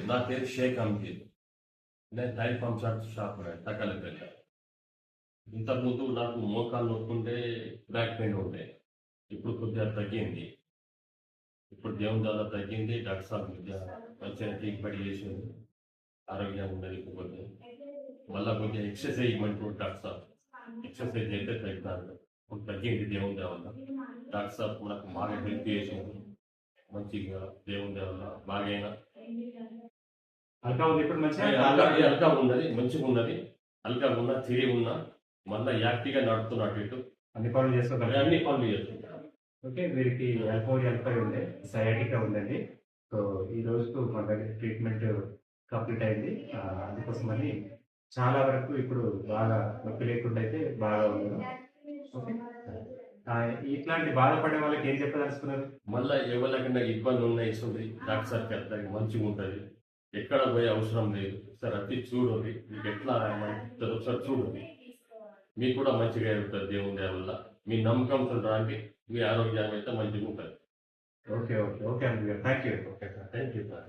నా పేరు షేక్ అమీర్. నేను డైరీ ఫార్మ్ షాప్ తక్కలపల్లి. ఇంతకుముందు నాకు మోకాలు నొప్పుంటే బ్యాక్ పెయిన్ ఉండే. ఇప్పుడు కొద్దిగా తగ్గింది. ఇప్పుడు దేవుని దయ తగ్గింది. డాక్టర్ సాబ్ మంచిగా ట్రీట్మెంట్ చేసింది. ఆరోగ్యంగా ఉన్నది. ఇప్పుడు మళ్ళీ కొద్దిగా ఎక్సర్సైజ్ చేయమంటారు డాక్టర్ సాబ్. ఎక్సర్సైజ్ అయితే తగ్గుతాను. ఇప్పుడు తగ్గింది దేవుని దయ వల్ల. డాక్టర్ సాబ్ మనకు బాగా హెల్ప్ చేసింది. మంచిగా దేవుని దయ వల్ల బాగైనా అల్కా ఉంది ఇప్పుడు మంచిగా అల్కా ఉన్నది, మంచిగా ఉన్నది. అల్కా ఉన్నా తిరిగి ఉన్నా మళ్ళీ యాక్టివ్గా నడుపుతున్నట్టు ఇటు అన్ని పనులు చేసుకోగలరు. అన్ని పనులు చేస్తున్నాను. ఓకే, వీరికి L4 L5 ఉంది, సయాటికా ఉందండి. సో ఈ రోజుకు మన దగ్గర ట్రీట్మెంట్ కంప్లీట్ అయింది. అందుకోసమని చాలా వరకు ఇప్పుడు బాగా నొప్పి లేకుండా అయితే బాగా ఉన్నారు. ఓకే, ఇట్లాంటి బాధపడే వాళ్ళకి ఏం చెప్పదలుచుకున్నారు? మళ్ళీ ఎవరికైనా ఇబ్బంది ఉన్నాయి డాక్టర్ సార్కి వెళ్తానికి మంచిగా ఉంటుంది. ఎక్కడ పోయే అవసరం లేదు. సార్ అతి చూడండి, మీకు ఎట్లా ఒకసారి చూడండి, మీకు కూడా మంచిగా ఉంటుంది. దేవుని దయ వల్ల మీ నమ్మకం రాండి, మీ ఆరోగ్యం అయితే మంచిగా ఉంటుంది. ఓకే ఓకే ఓకే అండి, thank you. Okay sir, thank you sir.